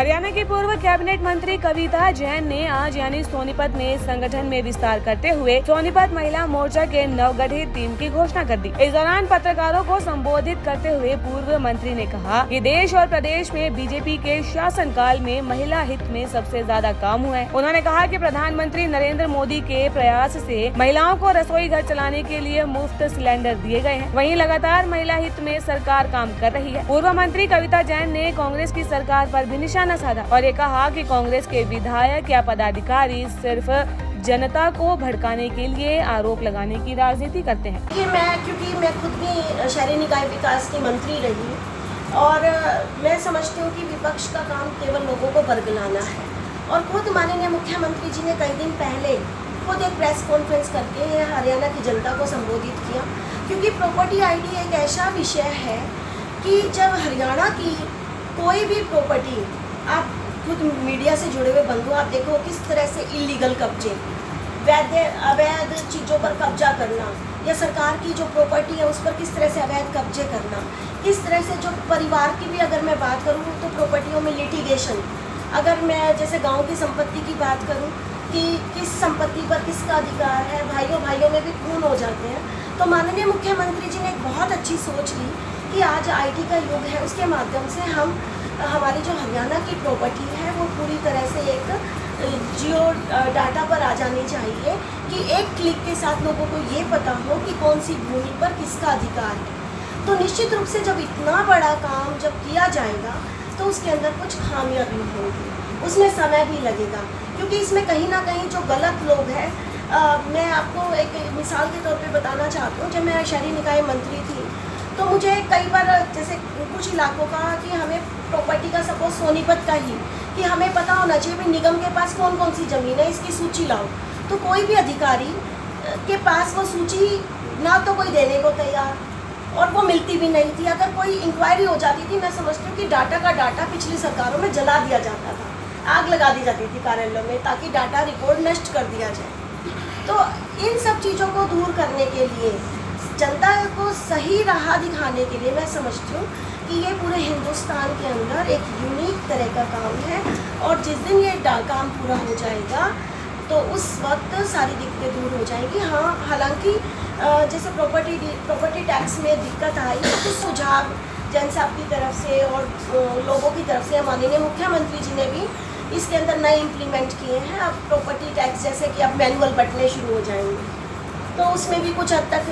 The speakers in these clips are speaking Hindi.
हरियाणा की पूर्व कैबिनेट मंत्री कविता जैन ने आज यानी सोनीपत में संगठन में विस्तार करते हुए सोनीपत महिला मोर्चा के नवगठित टीम की घोषणा कर दी। इस दौरान पत्रकारों को संबोधित करते हुए पूर्व मंत्री ने कहा कि देश और प्रदेश में बीजेपी के शासनकाल में महिला हित में सबसे ज्यादा काम हुआ है। उन्होंने कहा कि प्रधानमंत्री नरेंद्र मोदी के प्रयास से महिलाओं को रसोई घर चलाने के लिए मुफ्त सिलेंडर दिए गए हैं। वहीं लगातार महिला हित में सरकार काम कर रही है। पूर्व मंत्री कविता जैन ने कांग्रेस की सरकार पर भी निशाना साधा और ये कहा कि कांग्रेस के विधायक या पदाधिकारी सिर्फ जनता को भड़काने के लिए आरोप लगाने की राजनीति करते हैं। क्योंकि मैं खुद भी शहरी निकाय विकास की मंत्री रही और मैं समझती हूँ कि विपक्ष का काम केवल लोगों को बरगलाना है। और खुद माननीय मुख्यमंत्री जी ने कई दिन पहले खुद एक प्रेस कॉन्फ्रेंस करके हरियाणा की जनता को संबोधित किया, क्योंकि प्रॉपर्टी आईडी एक ऐसा विषय है कि जब हरियाणा की कोई भी प्रॉपर्टी, आप खुद मीडिया से जुड़े हुए बंधु आप देखो किस तरह से इलीगल कब्जे, अवैध चीज़ों पर कब्जा करना या सरकार की जो प्रॉपर्टी है उस पर किस तरह से अवैध कब्जे करना, किस तरह से जो परिवार की भी अगर मैं बात करूँ तो प्रॉपर्टियों में लिटिगेशन, अगर मैं जैसे गांव की संपत्ति की बात करूँ कि किस संपत्ति पर किसका अधिकार है, भाइयों में भी खून हो जाते हैं। तो माननीय मुख्यमंत्री जी ने एक बहुत अच्छी सोच ली कि आज आईटी का युग है, उसके माध्यम से हम हमारी जो हरियाणा की प्रॉपर्टी है वो पूरी तरह से एक जियो डाटा पर आ जानी चाहिए कि एक क्लिक के साथ लोगों को ये पता हो कि कौन सी भूमि पर किसका अधिकार है। तो निश्चित रूप से जब इतना बड़ा काम जब किया जाएगा तो उसके अंदर कुछ खामियां भी होंगी, उसमें समय भी लगेगा, क्योंकि इसमें कहीं ना कहीं जो गलत लोग हैं, मैं आपको एक मिसाल के तौर पे बताना चाहती हूँ। जब मैं शहरी निकाय मंत्री थी तो मुझे कई बार जैसे कुछ इलाकों का कि हमें प्रॉपर्टी का सपोज सोनीपत का ही कि हमें पता होना चाहिए भाई निगम के पास कौन कौन सी ज़मीन है, इसकी सूची लाओ। तो कोई भी अधिकारी के पास वो सूची ना तो कोई देने को तैयार और वो मिलती भी नहीं थी। अगर कोई इंक्वायरी हो जाती थी, मैं समझती हूँ कि डाटा का डाटा पिछली सरकारों में जला दिया जाता था, आग लगा दी जाती थी कार्यालयों में ताकि डाटा रिकॉर्ड नष्ट कर दिया जाए। तो इन सब चीज़ों को दूर करने के लिए, जनता को सही राह दिखाने के लिए मैं समझती हूँ कि ये पूरे हिंदुस्तान के अंदर एक यूनिक तरह का काम है और जिस दिन ये काम पूरा हो जाएगा तो उस वक्त सारी दिक्कतें दूर हो जाएंगी। हाँ, हालांकि जैसे प्रॉपर्टी टैक्स में दिक्कत आई तो कुछ सुझाव जैन साहब की तरफ से और लोगों की तरफ से माननीय मुख्यमंत्री जी ने भी इसके अंदर नए इम्प्लीमेंट किए हैं। अब प्रॉपर्टी टैक्स जैसे कि अब मैनुअल बटने शुरू हो जाएंगे तो उसमें भी कुछ हद तक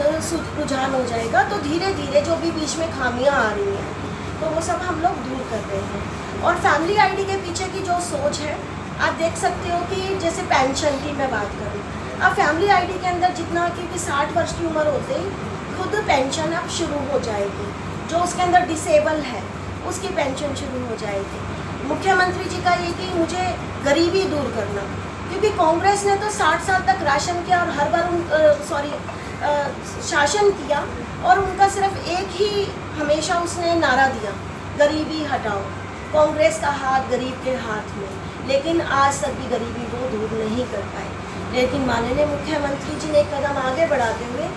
रुझान हो जाएगा। तो धीरे धीरे जो भी बीच में खामियां आ रही हैं तो वो सब हम लोग दूर कर रहे हैं। और फैमिली आईडी के पीछे की जो सोच है आप देख सकते हो कि जैसे पेंशन की मैं बात करूँ, अब फैमिली आईडी के अंदर जितना क्योंकि 60 वर्ष की उम्र होते ही खुद पेंशन अब शुरू हो जाएगी, जो उसके अंदर डिसेबल है उसकी पेंशन शुरू हो जाएगी। मुख्यमंत्री जी का ये कि मुझे गरीबी दूर करना, क्योंकि कांग्रेस ने तो 60 साल तक राशन किया और हर बार शासन किया और उनका सिर्फ एक ही हमेशा उसने नारा दिया, गरीबी हटाओ, कांग्रेस का हाथ गरीब के हाथ में, लेकिन आज तक भी गरीबी वो दूर नहीं कर पाए। लेकिन माननीय मुख्यमंत्री जी ने एक कदम आगे बढ़ाते हुए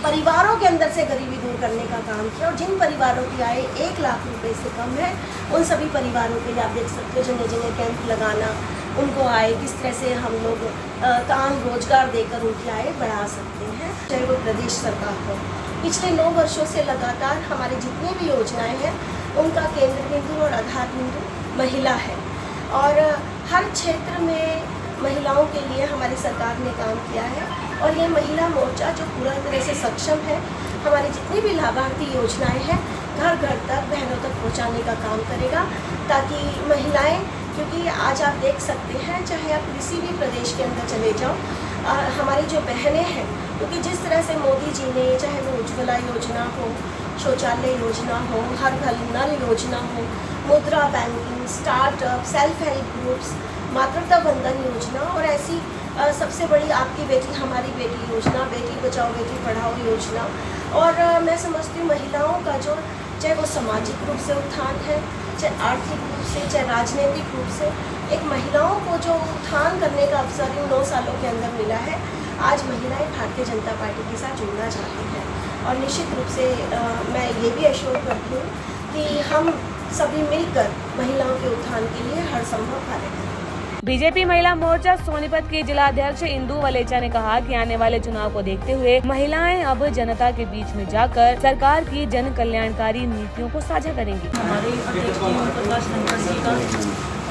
परिवारों के अंदर से गरीबी दूर करने का काम किया और जिन परिवारों की आय 1 लाख रुपए से कम है उन सभी परिवारों के लिए आप देख सकते हो जगह जगह कैंप लगाना, उनको आय किस तरह से हम लोग काम रोजगार देकर उनकी आय बढ़ा सकते हैं। चाहे वो प्रदेश सरकार हो, पिछले 9 वर्षों से लगातार हमारे जितनी भी योजनाएं हैं उनका केंद्र बिंदु और आधार बिंदु महिला है और हर क्षेत्र में महिलाओं के लिए हमारी सरकार ने काम किया है और ये महिला मोर्चा जो पूरा तरह से सक्षम है, हमारी जितनी भी लाभार्थी योजनाएं हैं घर घर तक बहनों तक पहुंचाने का काम करेगा, ताकि महिलाएं, क्योंकि आज आप देख सकते हैं चाहे आप किसी भी प्रदेश के अंदर चले जाओ, हमारी जो बहनें हैं, क्योंकि जिस तरह से मोदी जी ने चाहे वो उज्ज्वला योजना हो, शौचालय योजना हो, हर घर नल योजना हो, मुद्रा banking, startup, self help groups, मातृत्व वंदन योजना और ऐसी सबसे बड़ी आपकी बेटी हमारी बेटी योजना, बेटी बचाओ बेटी पढ़ाओ योजना। और मैं समझती हूँ महिलाओं का जो चाहे वो सामाजिक रूप से उत्थान है, चाहे आर्थिक रूप से, चाहे राजनीतिक रूप से, एक महिलाओं को जो उत्थान करने का अवसर इन 9 सालों के अंदर मिला है, आज महिलाएं भारतीय जनता पार्टी के साथ जुड़ना चाहती हैं। और निश्चित रूप से मैं ये भी एश्योर करती हूँ कि हम सभी मिलकर महिलाओं के उत्थान के लिए हर संभव कार्य करें। बीजेपी महिला मोर्चा सोनीपत की जिला अध्यक्ष इंदु वलेचा ने कहा कि आने वाले चुनाव को देखते हुए महिलाएं अब जनता के बीच में जाकर सरकार की जन कल्याणकारी नीतियों को साझा करेंगी। हमारे अध्यक्ष जी ओम प्रकाश धनखड़ जी का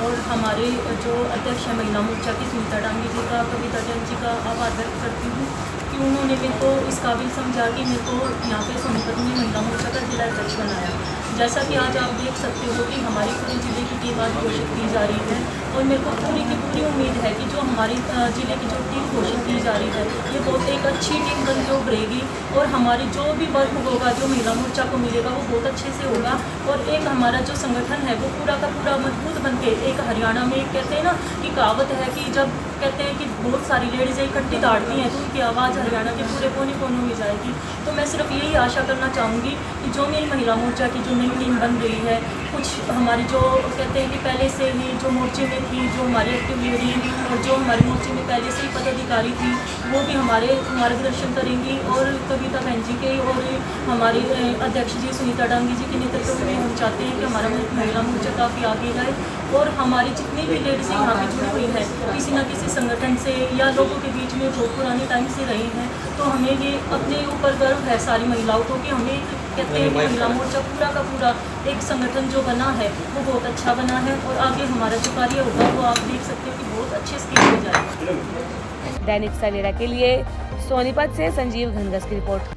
और हमारे जो अध्यक्ष है महिला मोर्चा की सुनीता डांगी जी का, कविता जैन जी का आभार व्यक्त करती हूँ कि उन्होंने मेरे को इस काबिल समझा कि मेरे को यहाँ पे सोनीपत में महिला मोर्चा का जिला अध्यक्ष बनाया। जैसा कि आज आप देख सकते हो कि हमारी पूरे ज़िले की टीम आज घोषित की जा रही है और मेरे को पूरी की पूरी उम्मीद है कि जो हमारी ज़िले की जो टीम घोषित की जा रही है ये बहुत एक अच्छी टीम बन के उभरेगी और हमारी जो भी वर्क होगा जो महिला मोर्चा को मिलेगा वो बहुत अच्छे से होगा और एक हमारा जो संगठन है वो पूरा का पूरा मजबूत बन के एक हरियाणा में एक कहते हैं ना कि कहावत है कि जब कहते हैं कि बहुत सारी लेडीज़ इकट्ठी दौड़ती हैं तो उनकी आवाज़ हरियाणा के पूरे कोने कोनों में जाएगी। तो मैं सिर्फ यही आशा करना चाहूँगी कि जो मेरी महिला मोर्चा की जो नई टीम बन रही है, कुछ हमारी जो कहते हैं कि पहले से ही जो मोर्चे में थी, जो हमारे एक्टिव लेडी और जो हमारे मोर्चे में पहले से ही पदाधिकारी थी वो भी हमारे मार्गदर्शन करेंगी और कविता बहन जी के और हमारे अध्यक्ष जी सुनीता डांगी जी के नेतृत्व में हम चाहते हैं कि हमारा महिला मोर्चा काफ़ी आगे जाए और हमारी जितनी भी लेडीज़ यहाँ पे जुड़ी हुई हैं किसी न किसी संगठन से या लोगों के बीच में बहुत पुराने टाइम से रही हैं, तो हमें ये अपने ऊपर गर्व है सारी महिलाओं को कि हमें कहते हैं कि महिला मोर्चा पूरा का पूरा एक संगठन जो बना है वो बहुत अच्छा बना है और आगे हमारा जो कार्य होगा वो आप देख सकते हो कि बहुत अच्छे से किया जाएगा। दैनिक सवेरा के लिए सोनीपत से संजीव घनघस की रिपोर्ट।